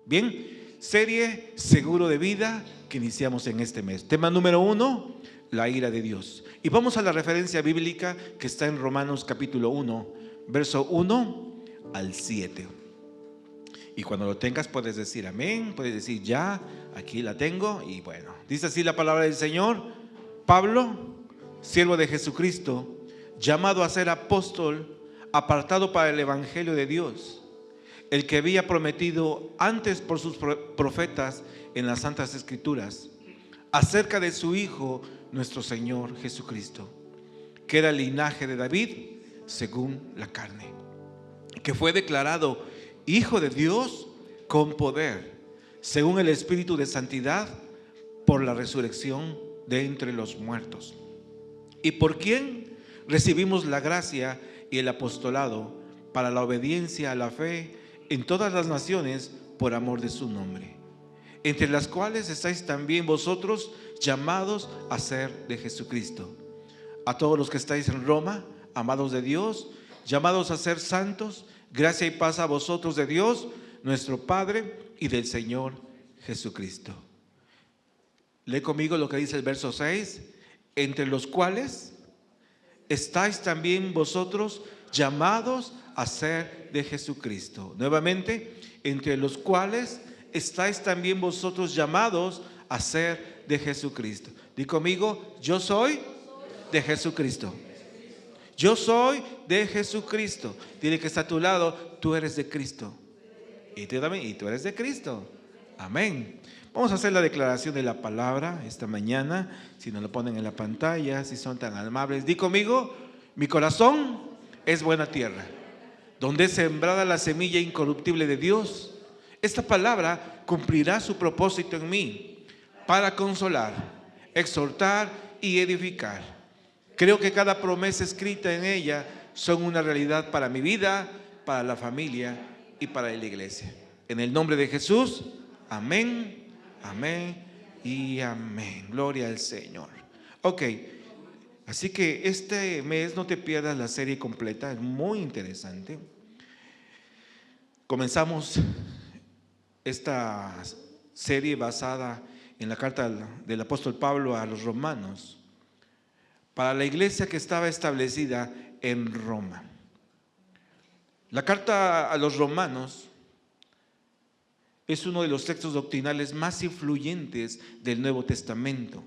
Bien, serie Seguro de Vida que iniciamos en este mes. Tema número 1, la ira de Dios. Y vamos a la referencia bíblica que está en Romanos capítulo 1, verso 1 al 7. Y cuando lo tengas puedes decir amén, puedes decir ya, aquí la tengo. Y bueno, dice así la palabra del Señor: Pablo, siervo de Jesucristo, llamado a ser apóstol, apartado para el evangelio de Dios, el que había prometido antes por sus profetas en las santas escrituras, acerca de su Hijo, nuestro Señor Jesucristo, que era el linaje de David según la carne, que fue declarado Hijo de Dios con poder, según el Espíritu de santidad, por la resurrección de entre los muertos, y por quien recibimos la gracia y el apostolado para la obediencia a la fe en todas las naciones por amor de su nombre, entre las cuales estáis también vosotros llamados a ser de Jesucristo. A todos los que estáis en Roma, amados de Dios, llamados a ser santos, gracia y paz a vosotros de Dios, nuestro Padre, y del Señor Jesucristo. Lee conmigo lo que dice el verso 6, entre los cuales estáis también vosotros llamados a ser de Jesucristo. Nuevamente, entre los cuales estáis también vosotros llamados a ser de Jesucristo. Di conmigo: yo soy de Jesucristo. Yo soy de Jesucristo. Dile que está a tu lado: tú eres de Cristo. Y tú también, y tú eres de Cristo. Amén. Vamos a hacer la declaración de la palabra esta mañana. Si nos lo ponen en la pantalla, si son tan amables. Di conmigo: mi corazón es buena tierra, donde es sembrada la semilla incorruptible de Dios. Esta palabra cumplirá su propósito en mí, para consolar, exhortar y edificar. Creo que cada promesa escrita en ella son una realidad para mi vida, para la familia y para la iglesia. En el nombre de Jesús, amén, amén y amén. Gloria al Señor. Ok, así que este mes no te pierdas la serie completa, es muy interesante. Comenzamos esta serie basada en la carta del apóstol Pablo a los romanos, para la iglesia que estaba establecida en Roma. La carta a los romanos es uno de los textos doctrinales más influyentes del Nuevo Testamento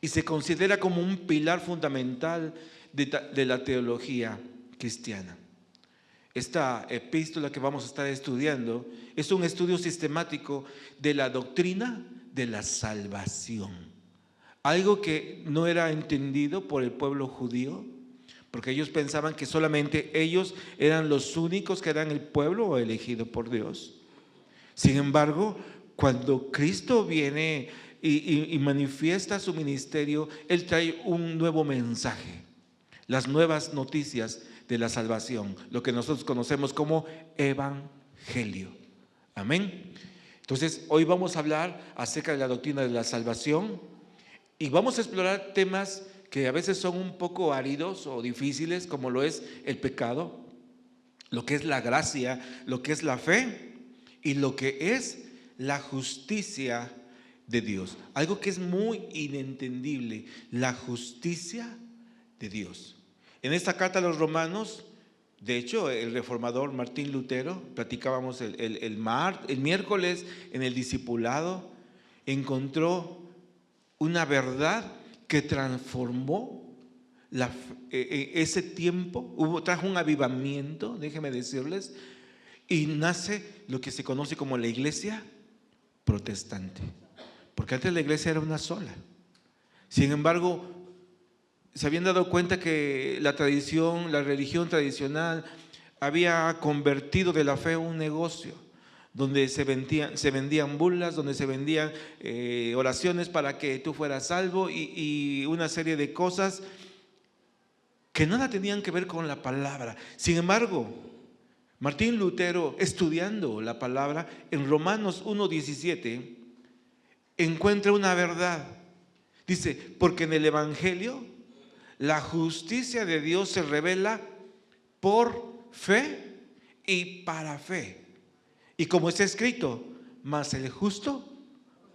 y se considera como un pilar fundamental de la teología cristiana. Esta epístola que vamos a estar estudiando es un estudio sistemático de la doctrina de la salvación. Algo que no era entendido por el pueblo judío, porque ellos pensaban que solamente ellos eran los únicos que eran el pueblo elegido por Dios. Sin embargo, cuando Cristo viene y manifiesta su ministerio, Él trae un nuevo mensaje, las nuevas noticias de la salvación, lo que nosotros conocemos como evangelio. Amén. Entonces, hoy vamos a hablar acerca de la doctrina de la salvación. Y vamos a explorar temas que a veces son un poco áridos o difíciles, como lo es el pecado, lo que es la gracia, lo que es la fe y lo que es la justicia de Dios. Algo que es muy inentendible, la justicia de Dios. En esta carta a los romanos, de hecho, el reformador Martín Lutero, platicábamos el miércoles en el discipulado, encontró una verdad que transformó ese tiempo. Trajo un avivamiento, déjenme decirles, y nace lo que se conoce como la iglesia protestante, porque antes la iglesia era una sola. Sin embargo, se habían dado cuenta que la tradición, la religión tradicional había convertido de la fe un negocio, donde se vendían burlas, donde se vendían oraciones para que tú fueras salvo y una serie de cosas que nada tenían que ver con la palabra. Sin embargo, Martín Lutero, estudiando la palabra, en Romanos 1:17, encuentra una verdad. Dice: porque en el evangelio la justicia de Dios se revela por fe y para fe. Y como está escrito: mas el justo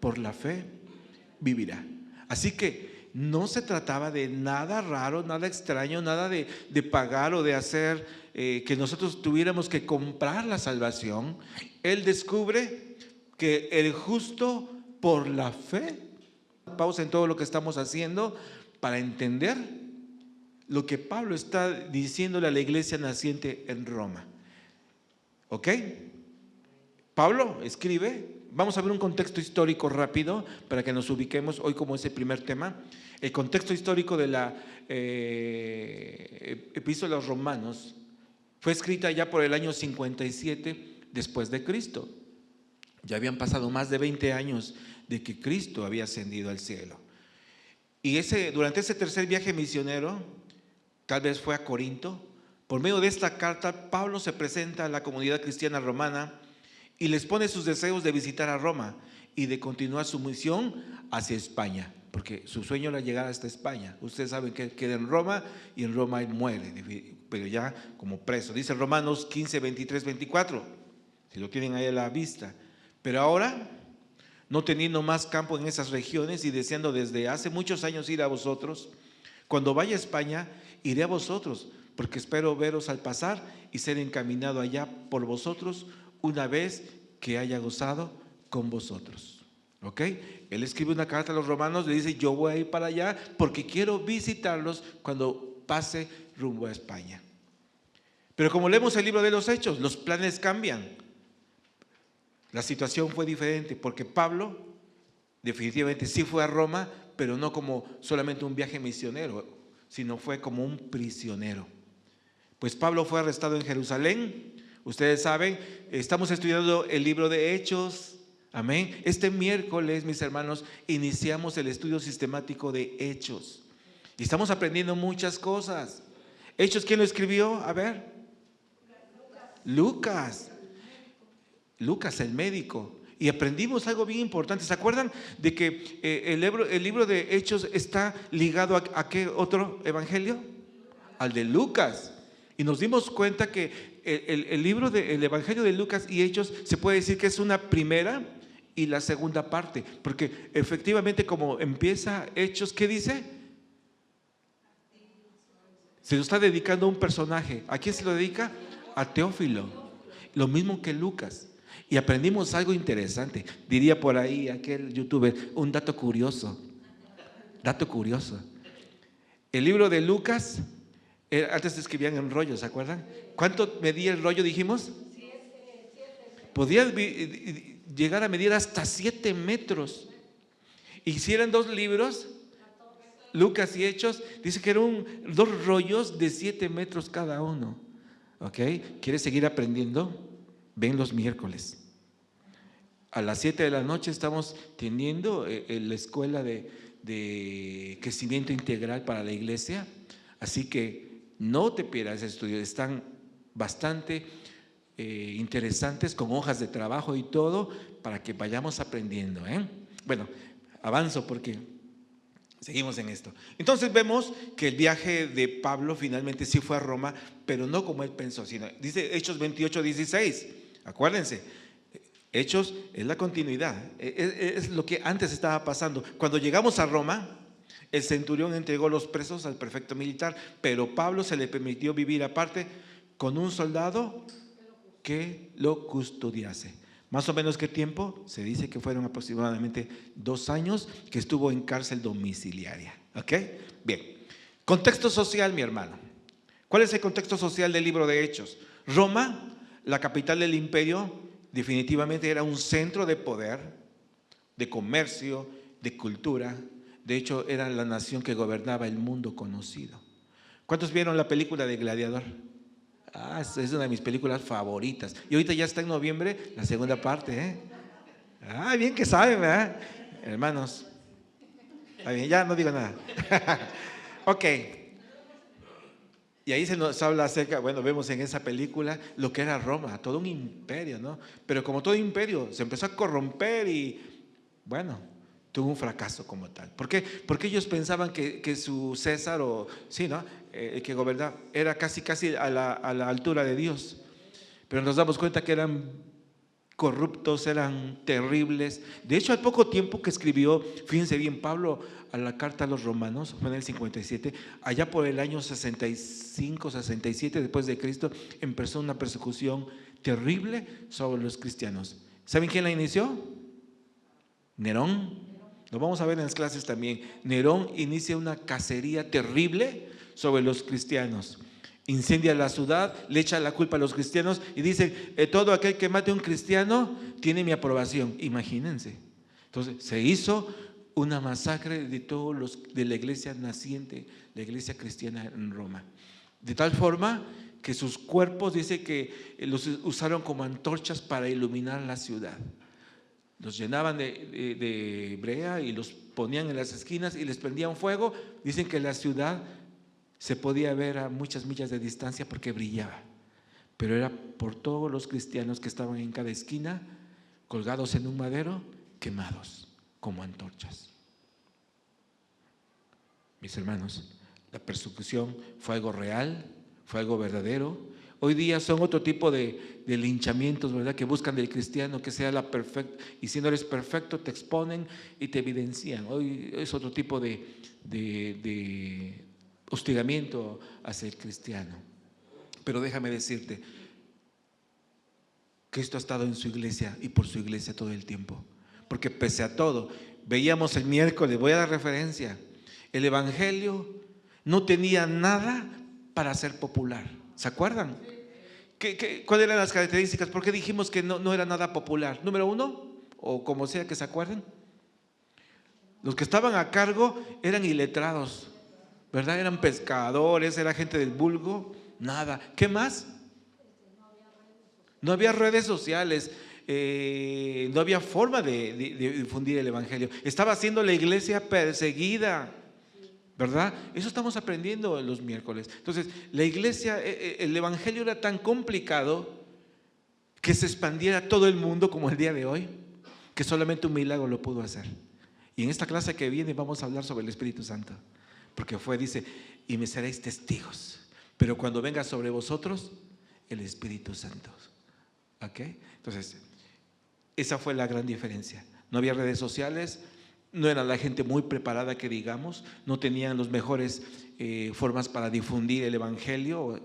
por la fe vivirá. Así que no se trataba de nada raro, nada extraño, nada de pagar o de hacer que nosotros tuviéramos que comprar la salvación. Él descubre que el justo por la fe. Pausa en todo lo que estamos haciendo para entender lo que Pablo está diciéndole a la iglesia naciente en Roma. ¿Ok? Pablo escribe, vamos a ver un contexto histórico rápido para que nos ubiquemos hoy como ese primer tema. El contexto histórico de la epístola a los Romanos fue escrita ya por el año 57 después de Cristo. Ya habían pasado más de 20 años de que Cristo había ascendido al cielo. Y durante ese tercer viaje misionero, tal vez fue a Corinto, por medio de esta carta, Pablo se presenta a la comunidad cristiana romana y les pone sus deseos de visitar a Roma y de continuar su misión hacia España, porque su sueño era llegar hasta España. Ustedes saben que queda en Roma y en Roma él muere, pero ya como preso. Dice Romanos 15, 23, 24, si lo tienen ahí a la vista. Pero ahora, no teniendo más campo en esas regiones y deseando desde hace muchos años ir a vosotros, cuando vaya a España, iré a vosotros, porque espero veros al pasar y ser encaminado allá por vosotros una vez que haya gozado con vosotros. ¿Ok? Él escribe una carta a los romanos, le dice: yo voy a ir para allá porque quiero visitarlos cuando pase rumbo a España. Pero como leemos el libro de los Hechos, los planes cambian. La situación fue diferente porque Pablo definitivamente sí fue a Roma, pero no como solamente un viaje misionero, sino fue como un prisionero. Pues Pablo fue arrestado en Jerusalén. Ustedes saben, estamos estudiando el libro de Hechos. Amén. Este miércoles, mis hermanos, iniciamos el estudio sistemático de Hechos. Y estamos aprendiendo muchas cosas. Hechos, ¿quién lo escribió? A ver. Lucas. Lucas, el médico. Y aprendimos algo bien importante. ¿Se acuerdan de que el libro de Hechos está ligado a qué otro evangelio? Al de Lucas. Y nos dimos cuenta que el evangelio de Lucas y Hechos se puede decir que es una primera y la segunda parte. Porque efectivamente, como empieza Hechos, ¿qué dice? Se lo está dedicando a un personaje. ¿A quién se lo dedica? A Teófilo. Lo mismo que Lucas. Y aprendimos algo interesante. Diría por ahí aquel youtuber, un dato curioso. Dato curioso. El libro de Lucas, antes se escribían en rollos, ¿se acuerdan? ¿Cuánto medía el rollo, dijimos? Podía llegar a medir hasta 7 metros. Y si eran 2 libros, Lucas y Hechos, dice que eran 2 rollos de 7 metros cada uno. ¿Ok? ¿Quieres seguir aprendiendo? Ven los miércoles. A las 7 de la noche estamos teniendo la escuela de crecimiento integral para la iglesia. Así que no te pierdas ese estudio. Están bastante interesantes, con hojas de trabajo y todo, para que vayamos aprendiendo. Bueno, avanzo porque seguimos en esto. Entonces vemos que el viaje de Pablo finalmente sí fue a Roma, pero no como él pensó, sino, dice Hechos 28, 16. Acuérdense, Hechos es la continuidad, es lo que antes estaba pasando. Cuando llegamos a Roma, el centurión entregó los presos al prefecto militar, pero Pablo se le permitió vivir aparte con un soldado que lo custodiase. Más o menos, ¿qué tiempo? Se dice que fueron aproximadamente 2 años que estuvo en cárcel domiciliaria. ¿Ok? Bien. Contexto social, mi hermano. ¿Cuál es el contexto social del libro de Hechos? Roma, la capital del imperio, definitivamente era un centro de poder, de comercio, de cultura. De hecho, era la nación que gobernaba el mundo conocido. ¿Cuántos vieron la película de Gladiador? Es una de mis películas favoritas. Y ahorita ya está en noviembre la segunda parte. Bien que saben, ¿verdad? Hermanos. Bien, ya no digo nada. Ok. Y ahí se nos habla acerca, bueno, vemos en esa película lo que era Roma, todo un imperio, ¿no? Pero como todo imperio, se empezó a corromper y, bueno, tuvo un fracaso como tal. ¿Por qué? Porque ellos pensaban que su César, o sí, ¿no? El que gobernaba, era casi a la altura de Dios. Pero nos damos cuenta que eran corruptos, eran terribles. De hecho, al poco tiempo que escribió, fíjense bien, Pablo a la carta a los romanos, fue en el 57, allá por el año 65, 67 después de Cristo, empezó una persecución terrible sobre los cristianos. ¿Saben quién la inició? Nerón. Lo vamos a ver en las clases también. Nerón inicia una cacería terrible sobre los cristianos. Incendia la ciudad, le echa la culpa a los cristianos y dice, todo aquel que mate a un cristiano tiene mi aprobación. Imagínense. Entonces se hizo una masacre de todos los de la iglesia naciente, la iglesia cristiana en Roma. De tal forma que sus cuerpos, dice que los usaron como antorchas para iluminar la ciudad. Los llenaban de brea y los ponían en las esquinas y les prendían fuego. Dicen que la ciudad se podía ver a muchas millas de distancia porque brillaba, pero era por todos los cristianos que estaban en cada esquina, colgados en un madero, quemados como antorchas. Mis hermanos, la persecución fue algo real, fue algo verdadero. Hoy día son otro tipo de linchamientos, ¿verdad? Que buscan del cristiano que sea la perfecta, y si no eres perfecto te exponen y te evidencian. Hoy es otro tipo de hostigamiento hacia el cristiano. Pero déjame decirte, Cristo ha estado en su iglesia y por su iglesia todo el tiempo. Porque pese a todo, veíamos el miércoles, voy a dar referencia, el evangelio no tenía nada para ser popular. ¿Se acuerdan? ¿Cuáles eran las características? ¿Por qué dijimos que no era nada popular? Número uno, o como sea que se acuerden, los que estaban a cargo eran iletrados, ¿verdad? Eran pescadores, era gente del vulgo, nada. ¿Qué más? No había redes sociales, no había forma de difundir el evangelio. Estaba siendo la iglesia perseguida, ¿verdad? Eso estamos aprendiendo los miércoles. Entonces, la iglesia, el evangelio era tan complicado que se expandiera a todo el mundo como el día de hoy, que solamente un milagro lo pudo hacer. Y en esta clase que viene vamos a hablar sobre el Espíritu Santo, porque dice, y me seréis testigos, pero cuando venga sobre vosotros el Espíritu Santo. ¿Ok? Entonces, esa fue la gran diferencia. No había redes sociales, no era la gente muy preparada que digamos, no tenían los mejores formas para difundir el evangelio,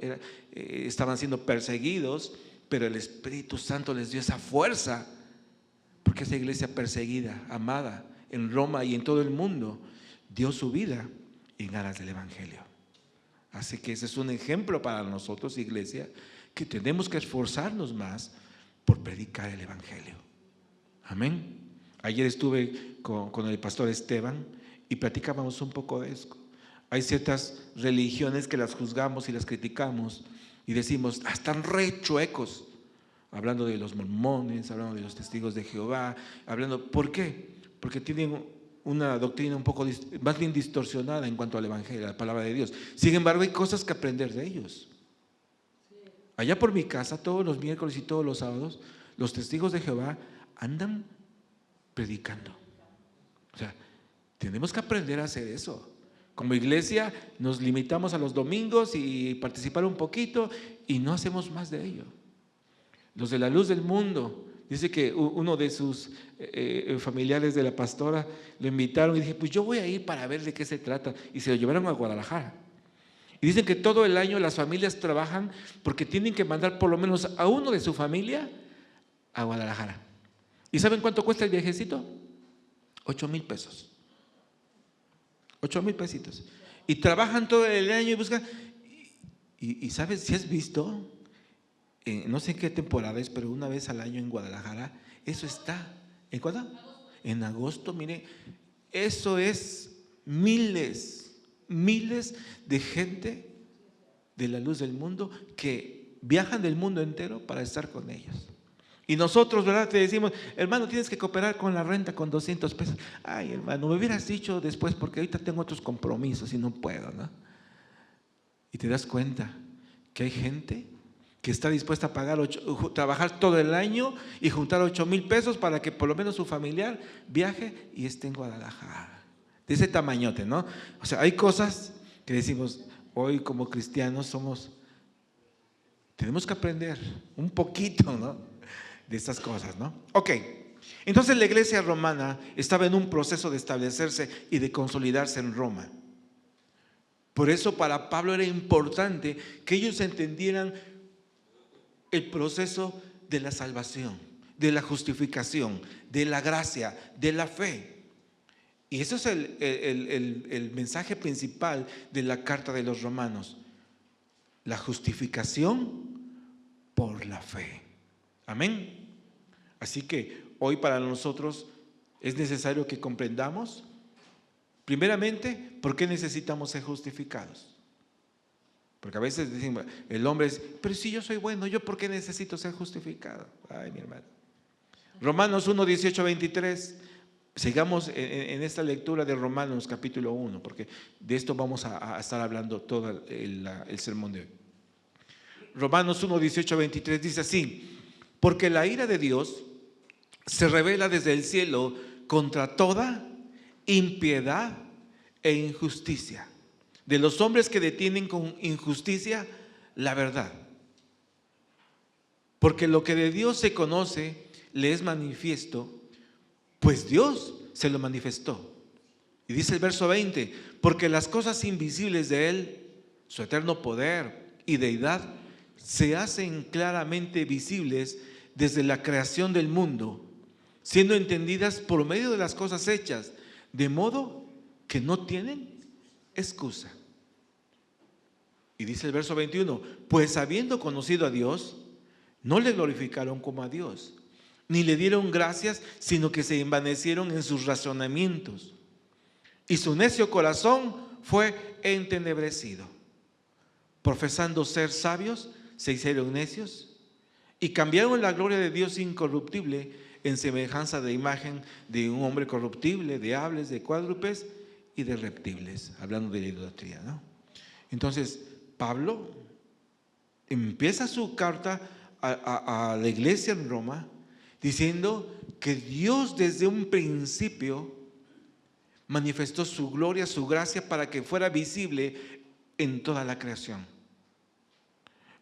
estaban siendo perseguidos, pero el Espíritu Santo les dio esa fuerza, porque esa iglesia perseguida, amada en Roma y en todo el mundo, dio su vida en aras del evangelio. Así que ese es un ejemplo para nosotros, iglesia, que tenemos que esforzarnos más por predicar el evangelio. Amén. Ayer estuve con el pastor Esteban y platicábamos un poco de eso. Hay ciertas religiones que las juzgamos y las criticamos y decimos, están re chuecos, hablando de los mormones, hablando de los testigos de Jehová, ¿por qué? Porque tienen una doctrina un poco más bien distorsionada en cuanto al evangelio, a la palabra de Dios. Sin embargo, hay cosas que aprender de ellos. Allá por mi casa, todos los miércoles y todos los sábados, los testigos de Jehová andan predicando. O sea, tenemos que aprender a hacer eso. Como iglesia nos limitamos a los domingos y participar un poquito y no hacemos más de ello. Los de la Luz del Mundo, dice que uno de sus familiares de la pastora lo invitaron y dije, pues yo voy a ir para ver de qué se trata, y se lo llevaron a Guadalajara. Y dicen que todo el año las familias trabajan porque tienen que mandar por lo menos a uno de su familia a Guadalajara. ¿Y saben cuánto cuesta el viajecito? 8,000 pesos. 8,000 pesitos. Y trabajan todo el año y buscan. Y ¿sabes si has visto? No sé en qué temporada es, pero una vez al año en Guadalajara, eso está. ¿En cuándo? En agosto, mire, eso es miles de gente de la Luz del Mundo que viajan del mundo entero para estar con ellos. Y nosotros, ¿verdad? Te decimos, hermano, tienes que cooperar con la renta con 200 pesos. Ay, hermano, me hubieras dicho después porque ahorita tengo otros compromisos y no puedo, ¿no? Y te das cuenta que hay gente que está dispuesta a trabajar todo el año y juntar 8,000 pesos para que por lo menos su familiar viaje y esté en Guadalajara. De ese tamañote, ¿no? O sea, hay cosas que decimos, hoy como cristianos tenemos que aprender un poquito, ¿no? de estas cosas, ¿no? Ok, entonces la iglesia romana estaba en un proceso de establecerse y de consolidarse en Roma. Por eso para Pablo era importante que ellos entendieran el proceso de la salvación, de la justificación, de la gracia, de la fe. Y eso es el mensaje principal de la carta de los romanos. La justificación por la fe. Amén. Así que hoy para nosotros es necesario que comprendamos, primeramente, por qué necesitamos ser justificados. Porque a veces decimos, el hombre es, pero si yo soy bueno, ¿yo por qué necesito ser justificado? Ay, mi hermano. Romanos 1, 18, 23. Sigamos en esta lectura de Romanos capítulo 1, porque de esto vamos a estar hablando todo el sermón de hoy. Romanos 1, 18, 23 dice así: porque la ira de Dios se revela desde el cielo contra toda impiedad e injusticia de los hombres que detienen con injusticia la verdad. Porque lo que de Dios se conoce le es manifiesto, pues Dios se lo manifestó. Y dice el verso 20: porque las cosas invisibles de Él, su eterno poder y deidad, se hacen claramente visibles desde la creación del mundo, siendo entendidas por medio de las cosas hechas, de modo que no tienen excusa. Y dice el verso 21: pues habiendo conocido a Dios, no le glorificaron como a Dios, ni le dieron gracias, sino que se envanecieron en sus razonamientos, y su necio corazón fue entenebrecido. Profesando ser sabios, se hicieron necios, y cambiaron la gloria de Dios incorruptible en semejanza de imagen de un hombre corruptible, de aves, de cuádrupes y de reptiles, hablando de la idolatría, ¿no? Entonces Pablo empieza su carta a la iglesia en Roma diciendo que Dios desde un principio manifestó su gloria, su gracia, para que fuera visible en toda la creación.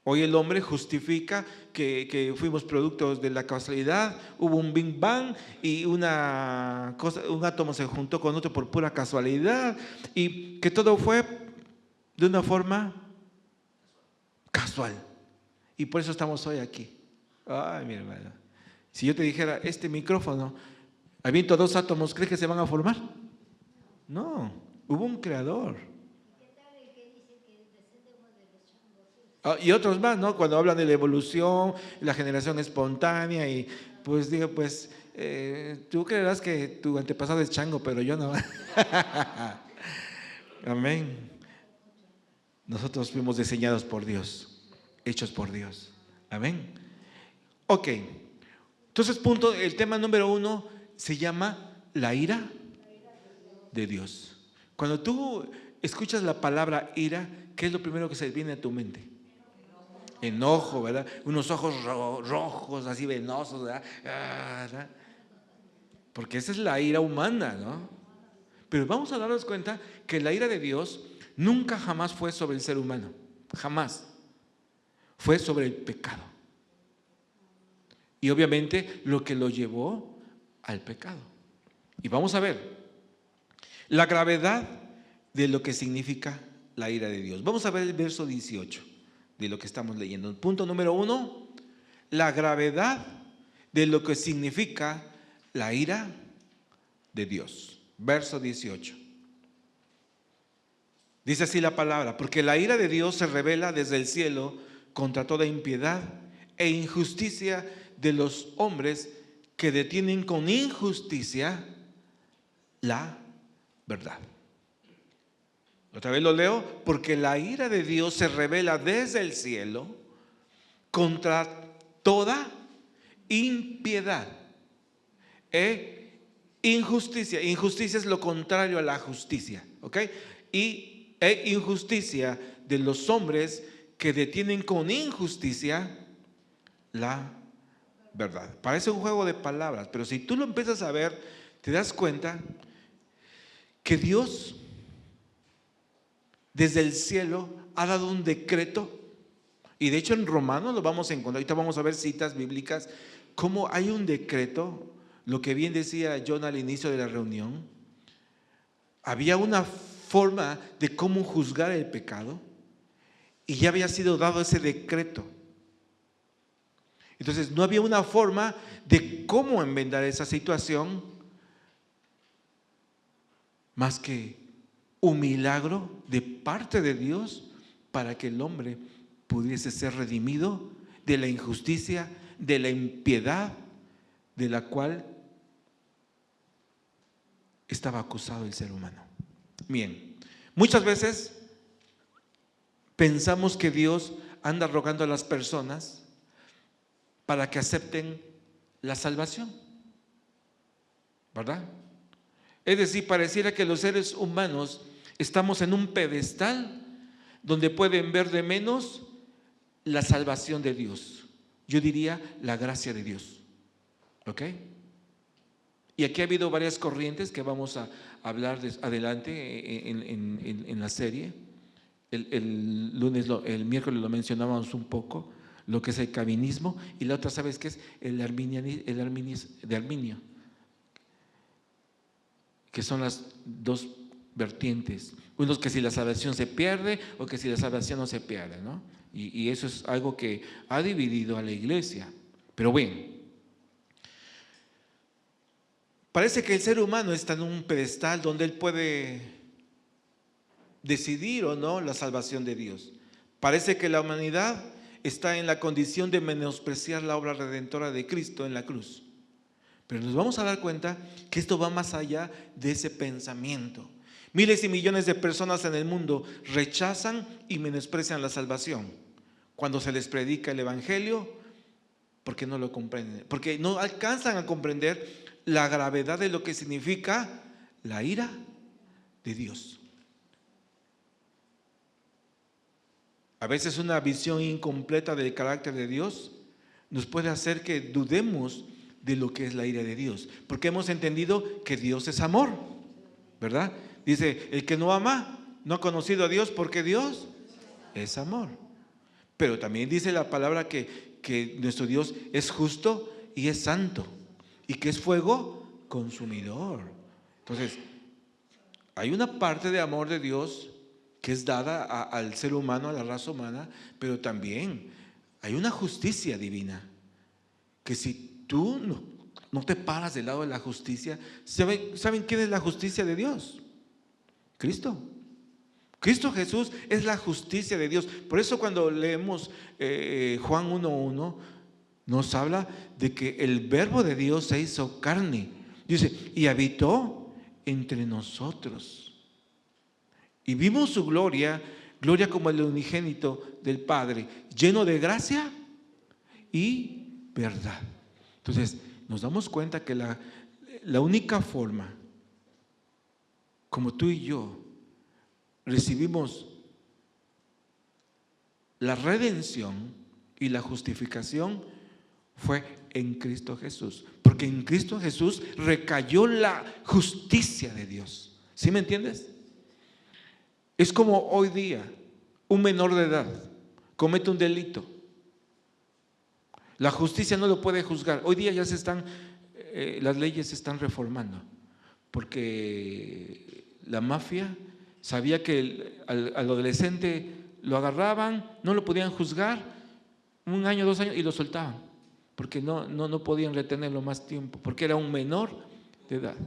Hoy el hombre justifica que fuimos productos de la casualidad, hubo un Big Bang y un átomo se juntó con otro por pura casualidad, y que todo fue de una forma casual. Y por eso estamos hoy aquí. Ay, mi hermano, si yo te dijera, este micrófono, habiendo dos átomos, ¿crees que se van a formar? No, hubo un creador. Y otros más, ¿no? Cuando hablan de la evolución, la generación espontánea, y pues digo, pues tú creerás que tu antepasado es chango, pero yo no. Amén. Nosotros fuimos diseñados por Dios, hechos por Dios. Amén. Ok. Entonces, el tema número 1 se llama la ira de Dios. Cuando tú escuchas la palabra ira, ¿qué es lo primero que se viene a tu mente? Enojo, ¿verdad? Unos ojos rojos, así venosos, ¿verdad? Porque esa es la ira humana, ¿no? Pero vamos a darnos cuenta que la ira de Dios nunca jamás fue sobre el ser humano, jamás. Fue sobre el pecado. Y obviamente lo que lo llevó al pecado. Y vamos a ver la gravedad de lo que significa la ira de Dios. Vamos a ver el verso 18 de lo que estamos leyendo. Punto número 1, la gravedad de lo que significa la ira de Dios. Verso 18. Dice así la palabra: porque la ira de Dios se revela desde el cielo contra toda impiedad e injusticia de los hombres que detienen con injusticia la verdad. Otra vez lo leo: porque la ira de Dios se revela desde el cielo contra toda impiedad e injusticia. Injusticia es lo contrario a la justicia, ¿ok? E injusticia de los hombres que detienen con injusticia la verdad. Parece un juego de palabras, pero si tú lo empiezas a ver, te das cuenta que Dios desde el cielo ha dado un decreto. Y de hecho en Romanos lo vamos a encontrar. Ahorita vamos a ver citas bíblicas cómo hay un decreto, lo que bien decía John al inicio de la reunión, había una forma de cómo juzgar el pecado y ya había sido dado ese decreto. Entonces no había una forma de cómo enmendar esa situación más que un milagro de parte de Dios para que el hombre pudiese ser redimido de la injusticia, de la impiedad de la cual estaba acusado el ser humano. Bien, muchas veces pensamos que Dios anda rogando a las personas para que acepten la salvación, ¿verdad? Es decir, pareciera que los seres humanos estamos en un pedestal donde pueden ver de menos la salvación de Dios. Yo diría la gracia de Dios. ¿Ok? Y aquí ha habido varias corrientes que vamos a hablar adelante en la serie. El miércoles lo mencionábamos un poco, lo que es el calvinismo, y la otra, ¿sabes qué es? El Arminio, que son las dos vertientes. Unos que si la salvación se pierde o que si la salvación no se pierde, ¿no? Y eso es algo que ha dividido a la iglesia. Pero bueno, parece que el ser humano está en un pedestal donde él puede decidir o no la salvación de Dios. Parece que la humanidad está en la condición de menospreciar la obra redentora de Cristo en la cruz. Pero nos vamos a dar cuenta que esto va más allá de ese pensamiento. Miles y millones de personas en el mundo rechazan y menosprecian la salvación cuando se les predica el evangelio, porque no lo comprenden, porque no alcanzan a comprender la gravedad de lo que significa la ira de Dios. A veces una visión incompleta del carácter de Dios nos puede hacer que dudemos de lo que es la ira de Dios, porque hemos entendido que Dios es amor, ¿verdad? Dice, el que no ama no ha conocido a Dios, porque Dios es amor. Pero también dice la palabra que nuestro Dios es justo y es santo, y que es fuego consumidor. Entonces, hay una parte de amor de Dios que es dada al ser humano, a la raza humana, pero también hay una justicia divina, que si tú no te paras del lado de la justicia, ¿saben quién es la justicia de Dios? Cristo. Cristo Jesús es la justicia de Dios. Por eso cuando leemos Juan 1:1, nos habla de que el verbo de Dios se hizo carne. Dice, y habitó entre nosotros. Y vimos su gloria, gloria como el unigénito del Padre, lleno de gracia y verdad. Entonces, nos damos cuenta que la única forma como tú y yo recibimos la redención y la justificación fue en Cristo Jesús, porque en Cristo Jesús recayó la justicia de Dios. ¿Sí me entiendes? Es como hoy día un menor de edad comete un delito, la justicia no lo puede juzgar. Hoy día ya las leyes se están reformando, porque la mafia sabía que al adolescente lo agarraban, no lo podían juzgar, 1 año, 2 años, y lo soltaban, porque no podían retenerlo más tiempo, porque era un menor de edad.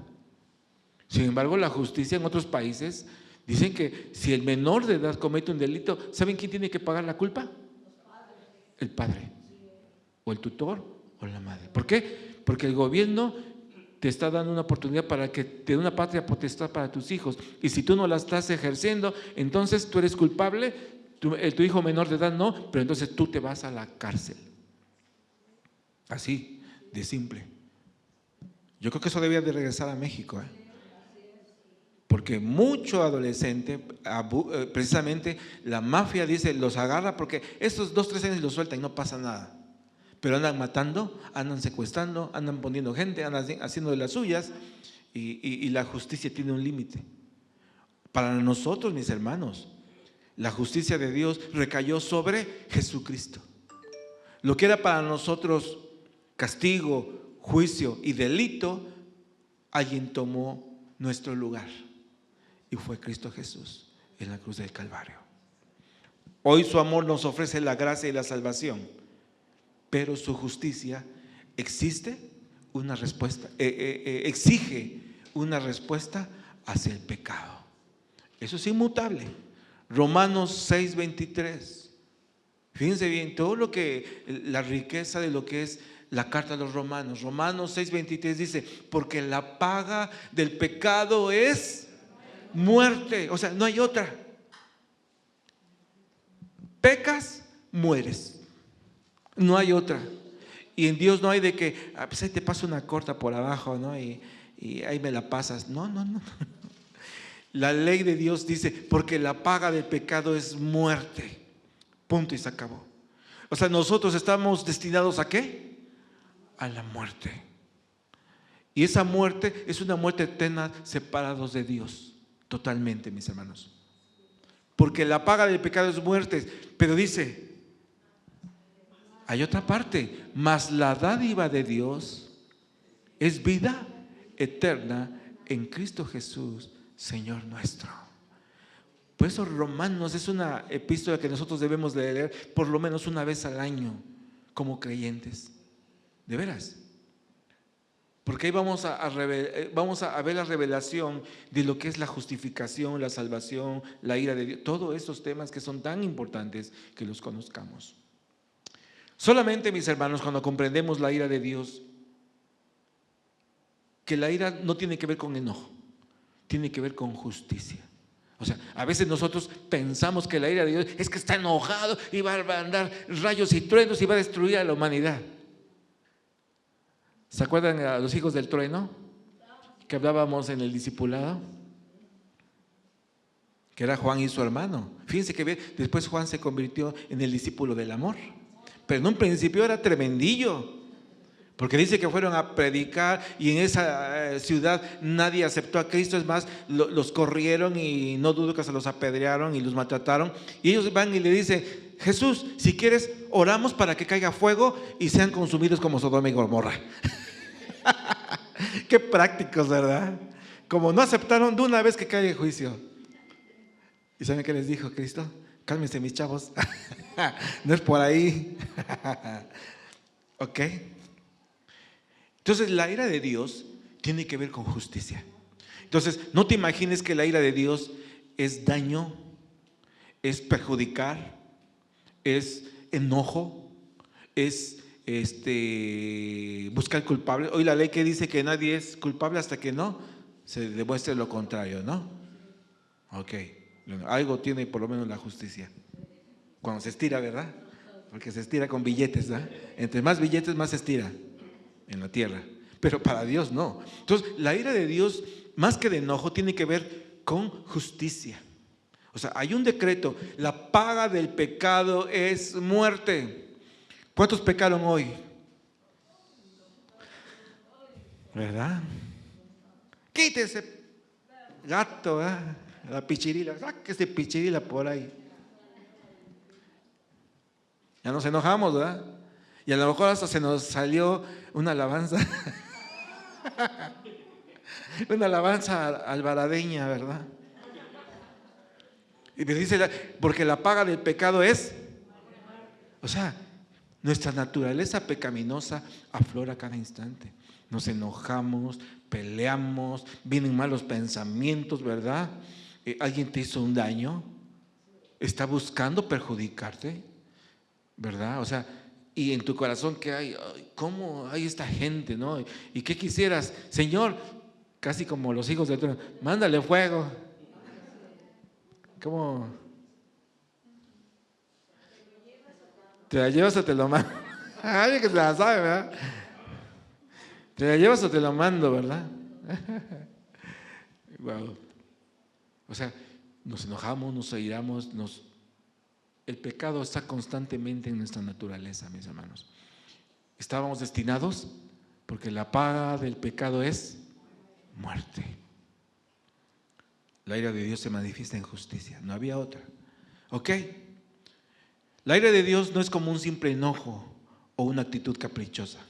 Sin embargo, la justicia en otros países dicen que si el menor de edad comete un delito, ¿saben quién tiene que pagar la culpa? El padre, o el tutor, o la madre. ¿Por qué? Porque el gobierno te está dando una oportunidad para que te dé una patria potestad para tus hijos, y si tú no la estás ejerciendo, entonces tú eres culpable, tu hijo menor de edad no, pero entonces tú te vas a la cárcel. Así de simple. Yo creo que eso debía de regresar a México, porque mucho adolescente, precisamente la mafia dice, los agarra porque estos 2, 3 años los sueltan y no pasa nada. Pero andan matando, andan secuestrando, andan poniendo gente, andan haciendo de las suyas, y la justicia tiene un límite. Para nosotros, mis hermanos, la justicia de Dios recayó sobre Jesucristo. Lo que era para nosotros castigo, juicio y delito, alguien tomó nuestro lugar y fue Cristo Jesús en la cruz del Calvario. Hoy su amor nos ofrece la gracia y la salvación, pero su justicia exige una respuesta hacia el pecado. Eso es inmutable. Romanos 6:23. Fíjense bien, todo lo que, la riqueza de lo que es la carta a los romanos. Romanos 6:23 dice, porque la paga del pecado es muerte. O sea, no hay otra. Pecas, mueres. No hay otra. Y en Dios no hay de que, pues ahí te paso una corta por abajo, ¿no? Y ahí me la pasas. No. La ley de Dios dice, porque la paga del pecado es muerte. Punto y se acabó. O sea, nosotros estamos destinados ¿a qué? A la muerte. Y esa muerte es una muerte eterna, separados de Dios. Totalmente, mis hermanos. Porque la paga del pecado es muerte. Pero dice, hay otra parte, mas la dádiva de Dios es vida eterna en Cristo Jesús, Señor nuestro. Por eso Romanos es una epístola que nosotros debemos de leer por lo menos una vez al año como creyentes. De veras. Porque ahí vamos a ver la revelación de lo que es la justificación, la salvación, la ira de Dios. Todos estos temas que son tan importantes que los conozcamos. Solamente, mis hermanos, cuando comprendemos la ira de Dios, que la ira no tiene que ver con enojo, tiene que ver con justicia. O sea, a veces nosotros pensamos que la ira de Dios es que está enojado y va a andar rayos y truenos y va a destruir a la humanidad. ¿Se acuerdan a los hijos del trueno que hablábamos en el discipulado? Que era Juan y su hermano. Fíjense que después Juan se convirtió en el discípulo del amor. Pero en un principio era tremendillo, porque dice que fueron a predicar y en esa ciudad nadie aceptó a Cristo. Es más, los corrieron y no dudo que se los apedrearon y los maltrataron. Y ellos van y le dicen, Jesús, si quieres oramos para que caiga fuego y sean consumidos como Sodoma y Gomorra. Qué prácticos, ¿verdad? Como no aceptaron de una vez que caiga el juicio. ¿Y saben qué les dijo Cristo? Cálmense, mis chavos. No es por ahí. ¿Ok? Entonces la ira de Dios tiene que ver con justicia. Entonces no te imagines que la ira de Dios es daño, es perjudicar, es enojo, es buscar culpable. Hoy la ley que dice que nadie es culpable hasta que no se demuestre lo contrario, ¿no? Ok, algo tiene por lo menos la justicia. Cuando se estira, ¿verdad? Porque se estira con billetes, ¿verdad? Entre más billetes, más se estira en la tierra. Pero para Dios no. Entonces, la ira de Dios, más que de enojo, tiene que ver con justicia. O sea, hay un decreto. La paga del pecado es muerte. ¿Cuántos pecaron hoy? ¿Verdad? Quítese, gato, ¿verdad? La pichirila. Sáquese pichirila por ahí. Ya nos enojamos, ¿verdad? Y a lo mejor hasta se nos salió una alabanza. Una alabanza alvaradeña, ¿verdad? Y me dice, porque la paga del pecado es, o sea, nuestra naturaleza pecaminosa aflora cada instante. Nos enojamos, peleamos, vienen malos pensamientos, ¿verdad? ¿Alguien te hizo un daño? ¿Está buscando perjudicarte? ¿Verdad? O sea, y en tu corazón que hay, ¿cómo hay esta gente, no? ¿Y qué quisieras? Señor, casi como los hijos del trueno, mándale fuego. ¿Cómo? ¿Te la llevas o te lo mando? Alguien que se la sabe, ¿verdad? ¿Te la llevas o te lo mando, verdad? Wow. O sea, nos enojamos, nos airamos, el pecado está constantemente en nuestra naturaleza, mis hermanos. Estábamos destinados porque la paga del pecado es muerte. La ira de Dios se manifiesta en justicia, no había otra. ¿Ok? La ira de Dios no es como un simple enojo o una actitud caprichosa.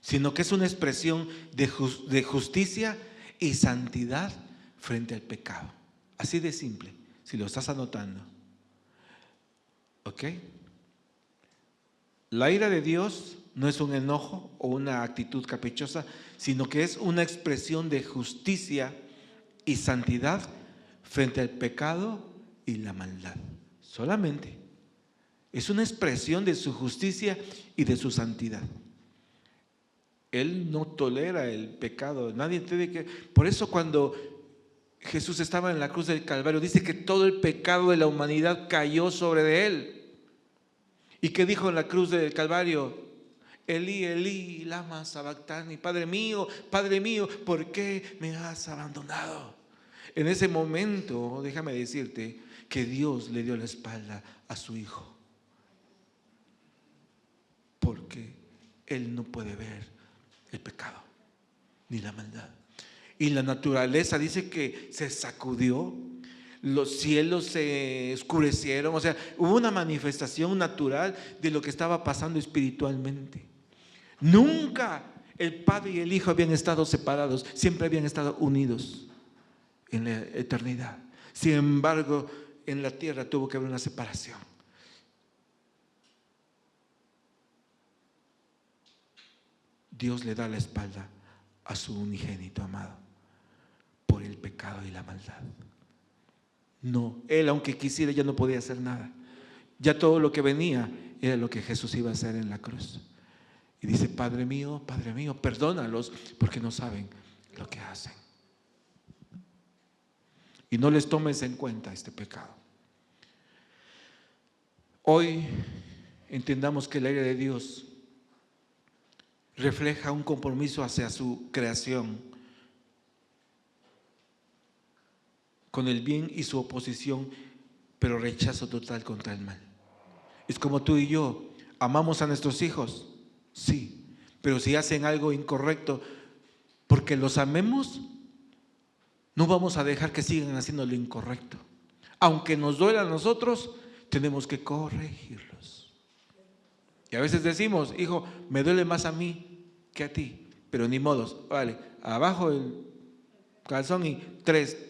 sino que es una expresión de justicia y santidad frente al pecado. Así de simple, si lo estás anotando. ¿Ok? La ira de Dios no es un enojo o una actitud caprichosa, sino que es una expresión de justicia y santidad frente al pecado y la maldad. Solamente. Es una expresión de su justicia y de su santidad. Él no tolera el pecado. Nadie tiene que. Por eso cuando Jesús estaba en la cruz del Calvario, dice que todo el pecado de la humanidad cayó sobre de él. ¿Y qué dijo en la cruz del Calvario? Elí, Elí, lama sabactani, Padre mío, ¿por qué me has abandonado? En ese momento, déjame decirte que Dios le dio la espalda a su Hijo, porque Él no puede ver el pecado ni la maldad. Y la naturaleza dice que se sacudió, los cielos se oscurecieron, o sea, hubo una manifestación natural de lo que estaba pasando espiritualmente. Nunca el Padre y el Hijo habían estado separados, siempre habían estado unidos en la eternidad. Sin embargo, en la tierra tuvo que haber una separación. Dios le da la espalda a su unigénito amado por el pecado y la maldad. No, Él aunque quisiera ya no podía hacer nada. Ya todo lo que venía era lo que Jesús iba a hacer en la cruz. Y dice, Padre mío, perdónalos porque no saben lo que hacen. Y no les tomes en cuenta este pecado. Hoy entendamos que la ira de Dios refleja un compromiso hacia su creación con el bien y su oposición, pero rechazo total contra el mal. Es como tú y yo, amamos a nuestros hijos, sí, pero si hacen algo incorrecto, porque los amemos, no vamos a dejar que sigan haciendo lo incorrecto. Aunque nos duela a nosotros, tenemos que corregirlos. Y a veces decimos, hijo, me duele más a mí que a ti, pero ni modos, vale, abajo el calzón y tras.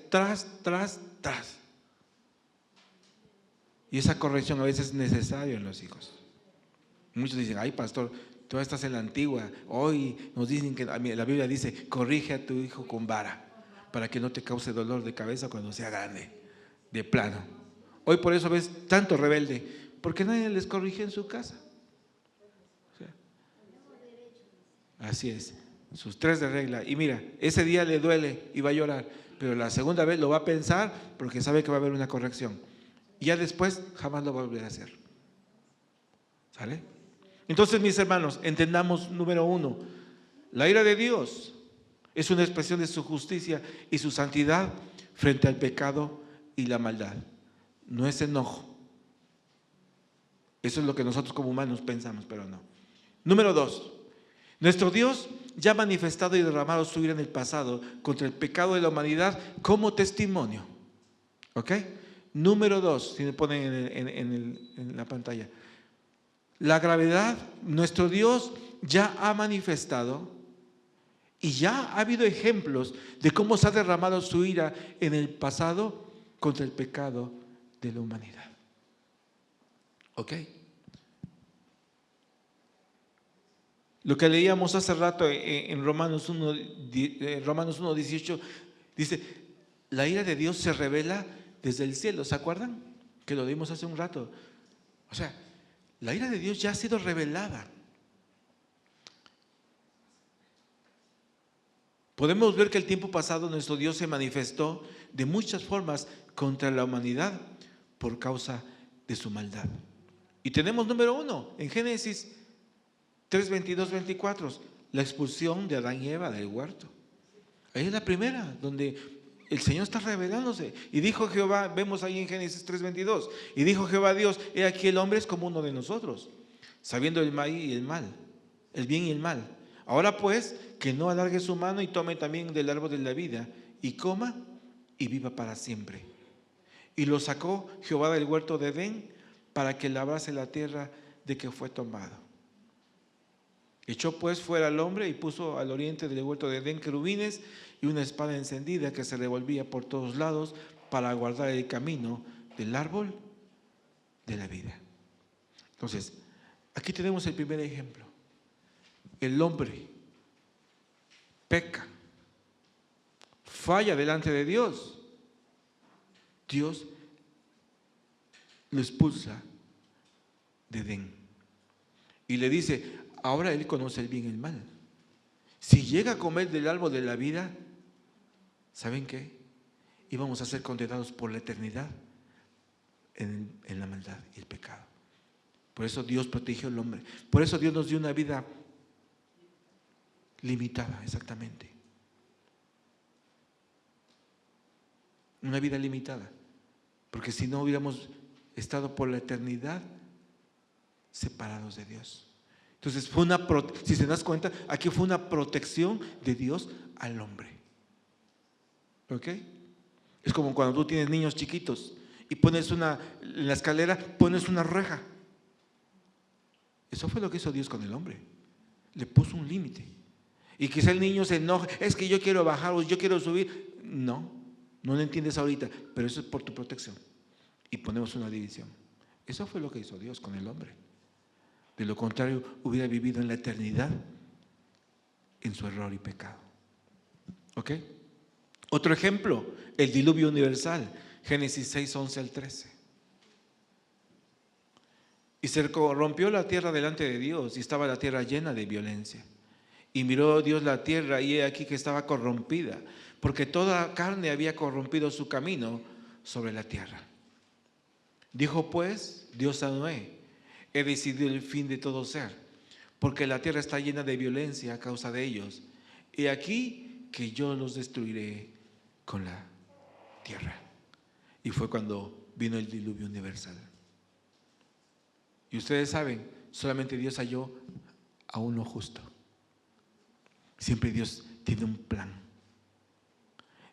Y esa corrección a veces es necesaria en los hijos. Muchos dicen, ay pastor, tú estás en la antigua, hoy nos dicen que la Biblia dice, corrige a tu hijo con vara, para que no te cause dolor de cabeza cuando sea grande, de plano. Hoy por eso ves tanto rebelde, porque nadie les corrige en su casa. Así es, sus 3 de regla. Y mira, ese día le duele y va a llorar, pero la segunda vez lo va a pensar porque sabe que va a haber una corrección. Y ya después jamás lo va a volver a hacer. ¿Sale? Entonces, mis hermanos, entendamos, número 1, la ira de Dios es una expresión de su justicia y su santidad frente al pecado y la maldad. No es enojo. Eso es lo que nosotros como humanos pensamos, pero no. Número 2, nuestro Dios ya ha manifestado y derramado su ira en el pasado contra el pecado de la humanidad como testimonio. ¿Ok? Número 2, si me ponen en la pantalla. La gravedad, nuestro Dios ya ha manifestado y ya ha habido ejemplos de cómo se ha derramado su ira en el pasado contra el pecado de la humanidad. ¿Ok? Lo que leíamos hace rato en Romanos 1:18 dice, la ira de Dios se revela desde el cielo. ¿Se acuerdan? Que lo dimos hace un rato. O sea, la ira de Dios ya ha sido revelada. Podemos ver que el tiempo pasado nuestro Dios se manifestó de muchas formas contra la humanidad por causa de su maldad. Y tenemos número 1 en Génesis 3:22-24, la expulsión de Adán y Eva del huerto. Ahí es la primera, donde el Señor está revelándose. Y dijo Jehová, vemos ahí en Génesis 3:22, y dijo Jehová Dios, he aquí el hombre es como uno de nosotros, sabiendo el mal y el mal, el bien y el mal. Ahora pues, que no alargue su mano y tome también del árbol de la vida, y coma y viva para siempre. Y lo sacó Jehová del huerto de Edén para que labrase la tierra de que fue tomado. Echó pues fuera al hombre y puso al oriente del huerto de Edén querubines y una espada encendida que se revolvía por todos lados para guardar el camino del árbol de la vida. Entonces, aquí tenemos el primer ejemplo. El hombre peca, falla delante de Dios. Dios lo expulsa de Edén y le dice: ahora él conoce el bien y el mal. Si llega a comer del árbol de la vida, ¿saben qué? Íbamos a ser condenados por la eternidad en la maldad y el pecado. Por eso Dios protegió al hombre. Por eso Dios nos dio una vida limitada, exactamente. Una vida limitada. Porque si no hubiéramos estado por la eternidad separados de Dios. Entonces si se das cuenta, aquí fue una protección de Dios al hombre. ¿Ok? Es como cuando tú tienes niños chiquitos y pones en la escalera pones una reja. Eso fue lo que hizo Dios con el hombre. Le puso un límite. Y quizá el niño se enoje: es que yo quiero bajar o yo quiero subir. No lo entiendes ahorita, pero eso es por tu protección. Y ponemos una división. Eso fue lo que hizo Dios con el hombre. De lo contrario, hubiera vivido en la eternidad en su error y pecado. ¿Ok? Otro ejemplo, el diluvio universal, Génesis 6, 11 al 13. Y se corrompió la tierra delante de Dios, y estaba la tierra llena de violencia. Y miró Dios la tierra, y he aquí que estaba corrompida, porque toda carne había corrompido su camino sobre la tierra. Dijo pues Dios a Noé: he decidido el fin de todo ser, porque la tierra está llena de violencia a causa de ellos. He aquí que yo los destruiré con la tierra. Y fue cuando vino el diluvio universal. Y ustedes saben, solamente Dios halló a uno justo. Siempre Dios tiene un plan.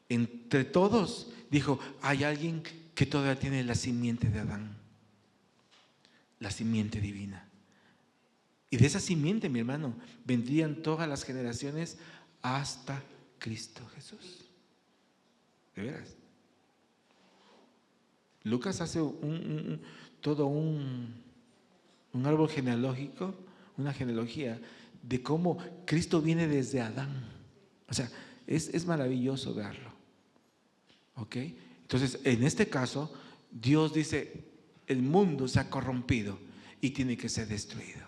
Entre todos, dijo: hay alguien que todavía tiene la simiente de Adán, la simiente divina. Y de esa simiente, mi hermano, vendrían todas las generaciones hasta Cristo Jesús. De veras. Lucas hace todo un árbol genealógico, una genealogía de cómo Cristo viene desde Adán. O sea, es maravilloso verlo. ¿Ok? Entonces, en este caso, Dios dice: el mundo se ha corrompido y tiene que ser destruido.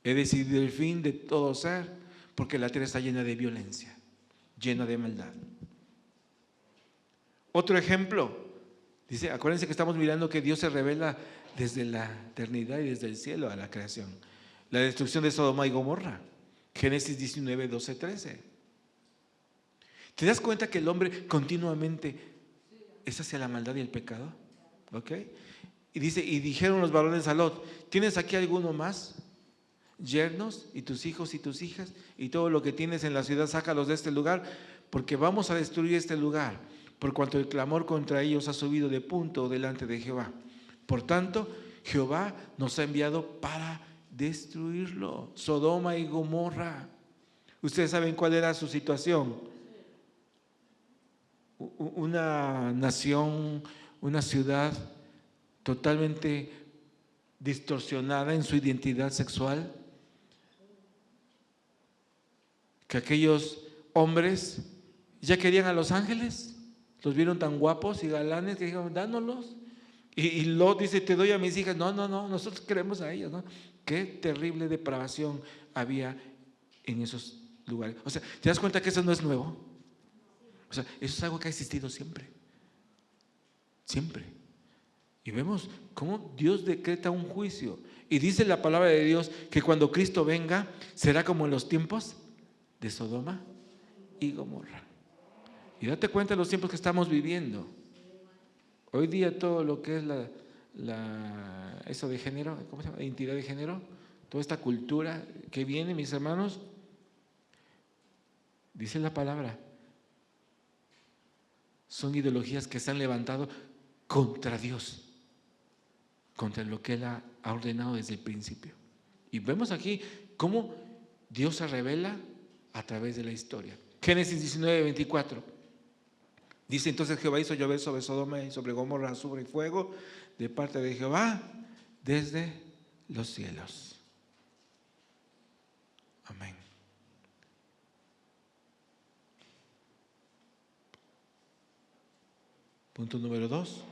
He decidido el fin de todo ser, porque la tierra está llena de violencia, llena de maldad. Otro ejemplo, dice, acuérdense que estamos mirando que Dios se revela desde la eternidad y desde el cielo a la creación. La destrucción de Sodoma y Gomorra, Génesis 19, 12, 13. ¿Te das cuenta que el hombre continuamente es hacia la maldad y el pecado? ¿Ok? Y dice: y dijeron los varones a Lot: ¿tienes aquí alguno más? Yernos y tus hijos y tus hijas y todo lo que tienes en la ciudad, sácalos de este lugar, porque vamos a destruir este lugar, por cuanto el clamor contra ellos ha subido de punto delante de Jehová. Por tanto, Jehová nos ha enviado para destruirlo. Sodoma y Gomorra. Ustedes saben cuál era su situación. Una nación, una ciudad totalmente distorsionada en su identidad sexual, que aquellos hombres ya querían a los ángeles, los vieron tan guapos y galanes que dijeron: dánoslos. Y Lot dice: te doy a mis hijas. No, nosotros queremos a ellas, ¿no? Qué terrible depravación había en esos lugares. O sea, ¿te das cuenta que eso no es nuevo? O sea, eso es algo que ha existido siempre. Siempre. Y vemos cómo Dios decreta un juicio. Y dice la palabra de Dios que cuando Cristo venga será como en los tiempos de Sodoma y Gomorra. Y date cuenta de los tiempos que estamos viviendo. Hoy día todo lo que es eso de género, ¿cómo se llama? Identidad de género, toda esta cultura que viene, mis hermanos, dice la palabra, son ideologías que se han levantado contra Dios, contra lo que Él ha ordenado desde el principio. Y vemos aquí cómo Dios se revela a través de la historia. Génesis 19:24. Dice: entonces Jehová hizo llover sobre Sodoma y sobre Gomorra azufre y fuego de parte de Jehová desde los cielos. Amén. Punto número 2.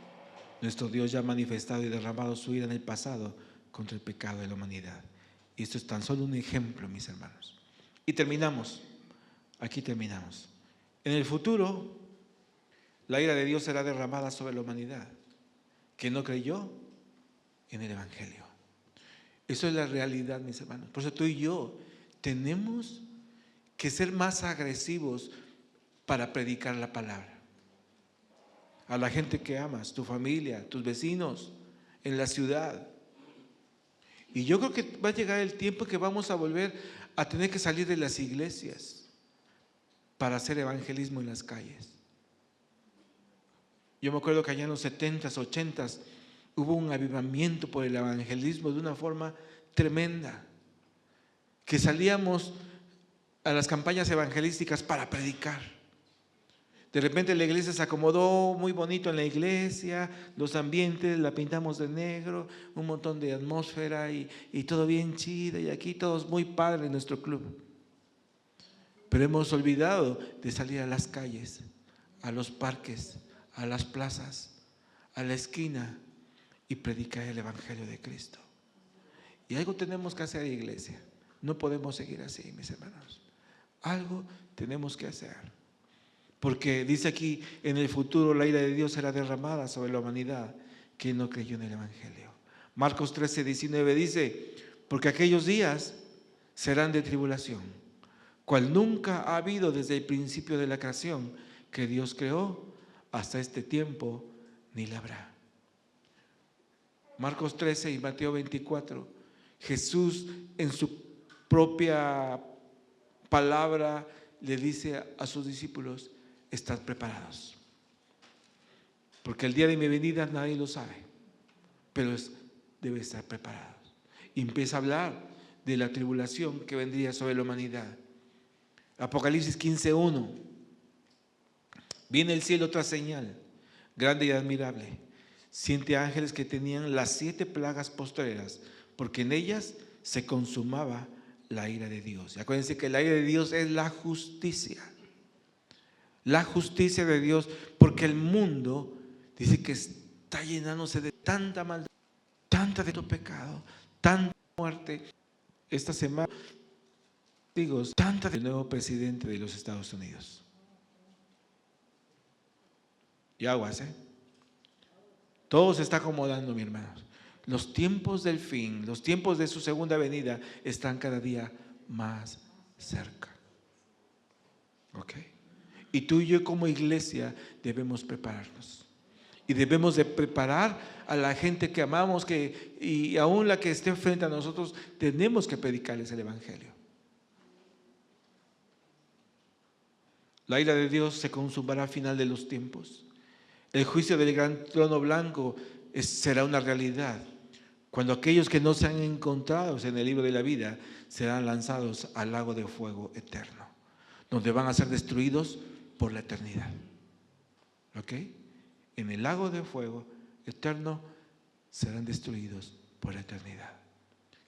Nuestro Dios ya ha manifestado y derramado su ira en el pasado contra el pecado de la humanidad. Y esto es tan solo un ejemplo, mis hermanos. Y terminamos. Aquí terminamos. En el futuro, la ira de Dios será derramada sobre la humanidad que no creyó en el Evangelio. Eso es la realidad, mis hermanos. Por eso tú y yo tenemos que ser más agresivos para predicar la palabra. A la gente que amas, tu familia, tus vecinos, en la ciudad. Y yo creo que va a llegar el tiempo que vamos a volver a tener que salir de las iglesias para hacer evangelismo en las calles. Yo me acuerdo que allá en los 70s, 80s hubo un avivamiento por el evangelismo de una forma tremenda, que salíamos a las campañas evangelísticas para predicar. De repente la iglesia se acomodó muy bonito en la iglesia, los ambientes, la pintamos de negro, un montón de atmósfera y todo bien chido, y aquí todos muy padres en nuestro club. Pero hemos olvidado de salir a las calles, a los parques, a las plazas, a la esquina y predicar el Evangelio de Cristo. Y algo tenemos que hacer, iglesia. No podemos seguir así, mis hermanos. Algo tenemos que hacer. Porque dice aquí: en el futuro la ira de Dios será derramada sobre la humanidad que no creyó en el Evangelio. Marcos 13:19 dice: porque aquellos días serán de tribulación, cual nunca ha habido desde el principio de la creación que Dios creó hasta este tiempo, ni la habrá. Marcos 13 y Mateo 24. Jesús en su propia palabra le dice a sus discípulos: estad preparados, porque el día de mi venida nadie lo sabe, pero debe estar preparados. Y empieza a hablar de la tribulación que vendría sobre la humanidad. Apocalipsis 15:1. Viene el cielo otra señal, grande y admirable: 7 ángeles que tenían las 7 plagas postreras, porque en ellas se consumaba la ira de Dios. Y acuérdense que la ira de Dios es la justicia. La justicia de Dios, porque el mundo dice que está llenándose de tanta maldad, tanta de pecado, tanta muerte. Esta semana, digo, tanta del nuevo presidente de los Estados Unidos. Y aguas, todo se está acomodando, mi hermanos. Los tiempos del fin, los tiempos de su segunda venida están cada día más cerca. ¿Ok? Y tú y yo como iglesia debemos prepararnos. Y debemos de preparar a la gente que amamos, y aún la que esté frente a nosotros, tenemos que predicarles el Evangelio. La ira de Dios se consumará al final de los tiempos. El juicio del gran trono blanco será una realidad, cuando aquellos que no sean encontrados en el libro de la vida serán lanzados al lago de fuego eterno, donde van a ser destruidos por la eternidad. ¿Ok? En el lago de fuego eterno serán destruidos por la eternidad.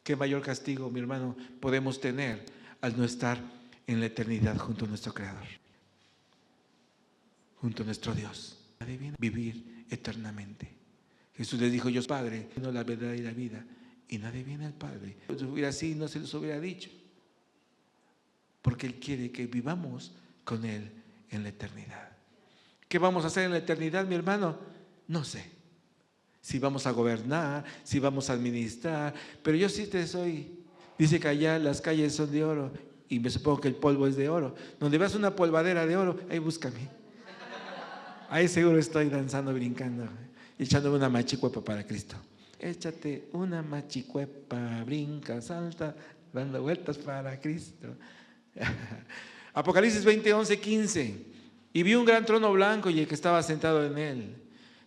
¿Qué mayor castigo, mi hermano, podemos tener al no estar en la eternidad junto a nuestro Creador, junto a nuestro Dios? Nadie viene a vivir eternamente. Jesús les dijo: yo soy Padre, no la verdad y la vida, y nadie viene al Padre. Si hubiera así, no se les hubiera dicho, porque Él quiere que vivamos con Él en la eternidad. ¿Qué vamos a hacer en la eternidad, mi hermano? No sé. Si vamos a gobernar, si vamos a administrar, pero yo sí te soy. Dice que allá las calles son de oro, y me supongo que el polvo es de oro. Donde veas una polvadera de oro, ahí búscame. Ahí seguro estoy danzando, brincando, echándome una machicuepa para Cristo. Échate una machicuepa, brinca, salta, dando vueltas para Cristo. Apocalipsis 20:11-15. Y vi un gran trono blanco y el que estaba sentado en él,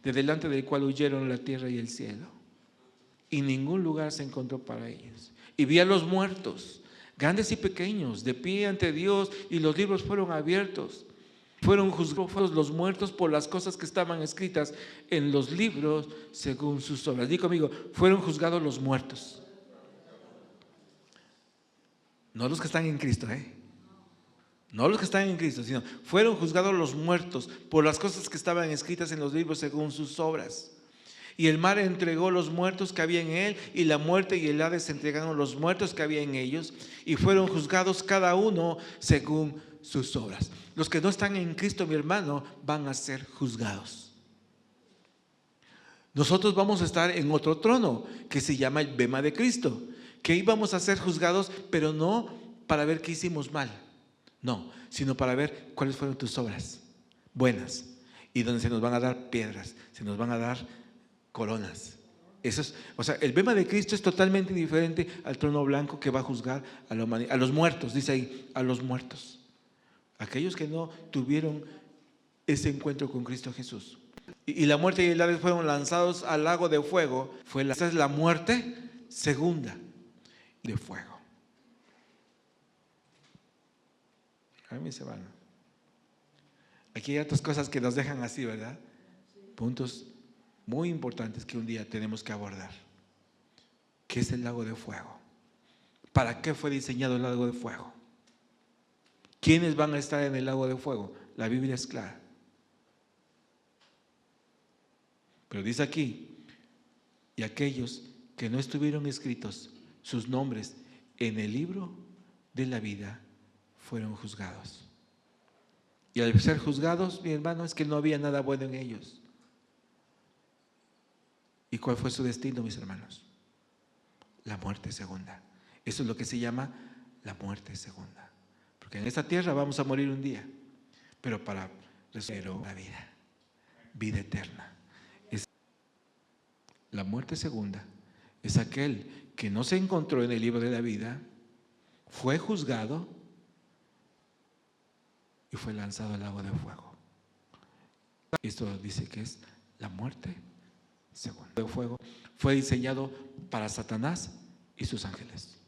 de delante del cual huyeron la tierra y el cielo. y ningún lugar se encontró para ellos. Y vi a los muertos, grandes y pequeños, de pie ante Dios, y los libros fueron abiertos. Fueron juzgados los muertos por las cosas que estaban escritas en los libros según sus obras. Dí conmigo, fueron juzgados los muertos. No los que están en Cristo, no los que están en Cristo, sino fueron juzgados los muertos por las cosas que estaban escritas en los libros según sus obras. Y el mar entregó los muertos que había en él, y la muerte y el Hades entregaron los muertos que había en ellos, y fueron juzgados cada uno según sus obras. Los que no están en Cristo, mi hermano, van a ser juzgados. Nosotros vamos a estar en otro trono que se llama el bema de Cristo, que íbamos a ser juzgados, pero no para ver qué hicimos mal, no, sino para ver cuáles fueron tus obras buenas, y donde se nos van a dar piedras, se nos van a dar coronas. Eso es, o sea, el bema de Cristo es totalmente diferente al trono blanco que va a juzgar a la humanidad, a los muertos, dice ahí, a los muertos, aquellos que no tuvieron ese encuentro con Cristo Jesús. Y la muerte y el Hades fueron lanzados al lago de fuego. Esa es la muerte segunda de fuego. A mí se van. Aquí hay otras cosas que nos dejan así, ¿verdad? Puntos muy importantes que un día tenemos que abordar. ¿Qué es el lago de fuego? ¿Para qué fue diseñado el lago de fuego? ¿Quiénes van a estar en el lago de fuego? La Biblia es clara. Pero dice aquí, y aquellos que no estuvieron escritos sus nombres en el libro de la vida fueron juzgados. Y al ser juzgados, mi hermano, es que no había nada bueno en ellos. ¿Y cuál fue su destino, mis hermanos? La muerte segunda. Eso es lo que se llama la muerte segunda. Porque en esta tierra vamos a morir un día, pero para recibir la vida eterna. La muerte segunda es aquel que no se encontró en el libro de la vida, fue juzgado y fue lanzado al lago de fuego. Esto dice que es la muerte segunda. El fuego fue diseñado para Satanás y sus ángeles.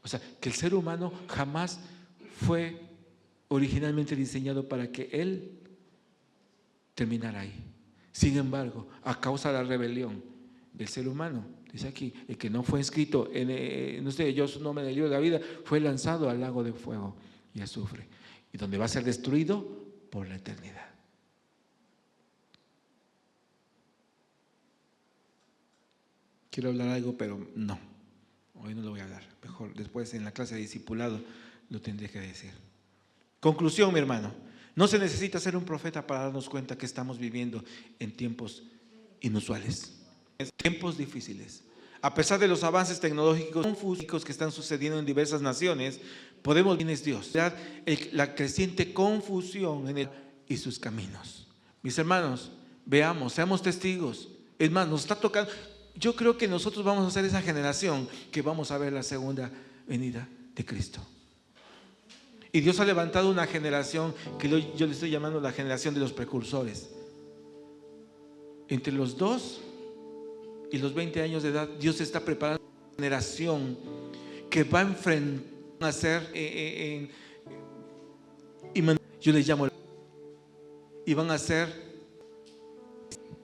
O sea, que el ser humano jamás fue originalmente diseñado para que él terminara ahí. Sin embargo, a causa de la rebelión del ser humano, dice aquí, el que no fue inscrito no sé, yo su nombre en el libro de la vida, fue lanzado al lago de fuego y azufre, y donde va a ser destruido por la eternidad. Quiero hablar algo, pero no, hoy no lo voy a hablar. Mejor después en la clase de discipulado lo tendré que decir. Conclusión, mi hermano, no se necesita ser un profeta para darnos cuenta que estamos viviendo en tiempos inusuales, en tiempos difíciles. A pesar de los avances tecnológicos confusos que están sucediendo en diversas naciones, podemos ver quién es Dios, la creciente confusión en él y sus caminos. Mis hermanos, veamos, seamos testigos. Es más, nos está tocando. Yo creo que nosotros vamos a ser esa generación que vamos a ver la segunda venida de Cristo. Y Dios ha levantado una generación que yo le estoy llamando la generación de los precursores. Entre los 2 y los 20 años de edad, Dios está preparando una generación que va a enfrentar a ser, yo les llamo, y van a ser,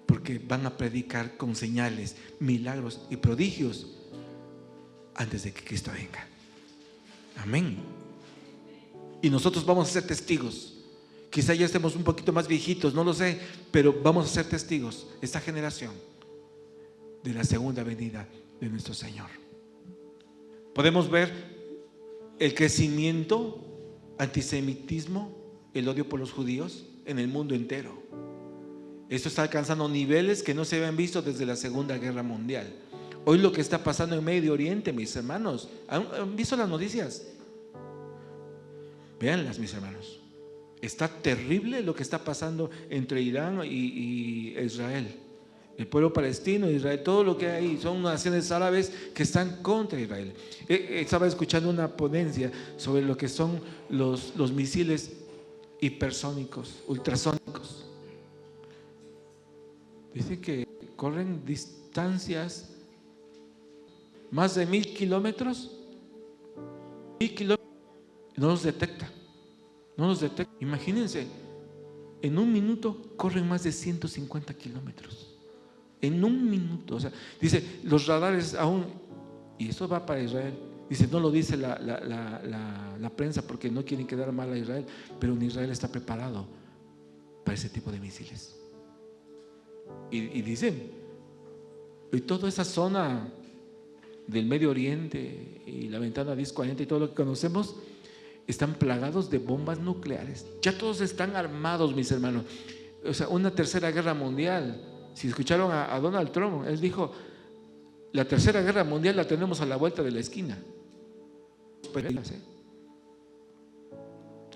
porque van a predicar con señales, milagros y prodigios antes de que Cristo venga. Amén. Y nosotros vamos a ser testigos. Quizá ya estemos un poquito más viejitos, no lo sé, pero vamos a ser testigos, esta generación, de la segunda venida de nuestro Señor. Podemos ver el crecimiento, antisemitismo, el odio por los judíos en el mundo entero. Esto está alcanzando niveles que no se habían visto desde la Segunda Guerra Mundial. Hoy lo que está pasando en Medio Oriente, mis hermanos, ¿han visto las noticias? Véanlas, mis hermanos. Está terrible lo que está pasando entre Irán y Israel. El pueblo palestino, Israel, todo lo que hay ahí son naciones árabes que están contra Israel. Estaba escuchando una ponencia sobre lo que son los misiles hipersónicos, ultrasónicos. Dice que corren distancias más de 1000 kilómetros, 1000 kilómetros, no nos detecta, no nos detecta. Imagínense, en un minuto corren más de 150 kilómetros, en un minuto. O sea, dice, los radares aún, y eso va para Israel. Dice, no lo dice la prensa porque no quieren quedar mal a Israel, pero en Israel está preparado para ese tipo de misiles. Y dicen, y toda esa zona del Medio Oriente y la ventana 1040 y todo lo que conocemos están plagados de bombas nucleares. Ya todos están armados, mis hermanos. O sea, una tercera guerra mundial. Si escucharon a Donald Trump, él dijo, la tercera guerra mundial la tenemos a la vuelta de la esquina.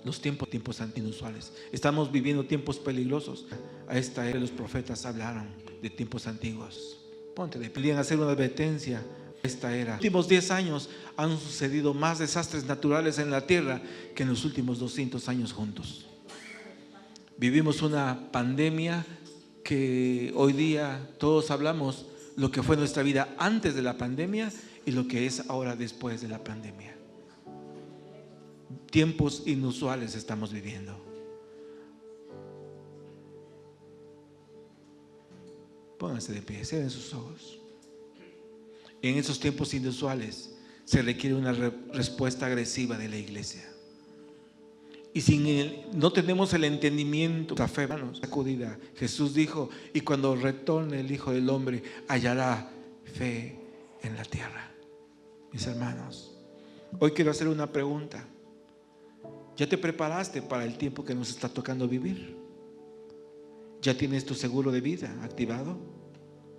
Los tiempos inusuales. Estamos viviendo tiempos peligrosos. A esta era los profetas hablaron de tiempos antiguos. Ponte de pie. Podrían hacer una advertencia. Esta era. En los últimos 10 años han sucedido más desastres naturales en la tierra que en los últimos 200 años juntos. Vivimos una pandemia que hoy día todos hablamos lo que fue nuestra vida antes de la pandemia y lo que es ahora después de la pandemia. Tiempos inusuales estamos viviendo. Pónganse de pie, cierren sus ojos. En esos tiempos inusuales se requiere una respuesta agresiva de la iglesia. Y no tenemos el entendimiento, la fe, hermanos, sacudida. Jesús dijo, y cuando retorne el Hijo del Hombre, hallará fe en la tierra. Mis hermanos, hoy quiero hacer una pregunta. ¿Ya te preparaste para el tiempo que nos está tocando vivir? ¿Ya tienes tu seguro de vida activado?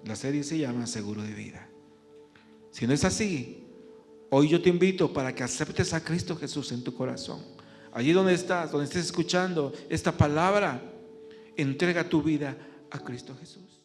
La serie se llama Seguro de Vida. Si no es así, hoy yo te invito para que aceptes a Cristo Jesús en tu corazón. Allí donde estás, donde estés escuchando esta palabra, entrega tu vida a Cristo Jesús.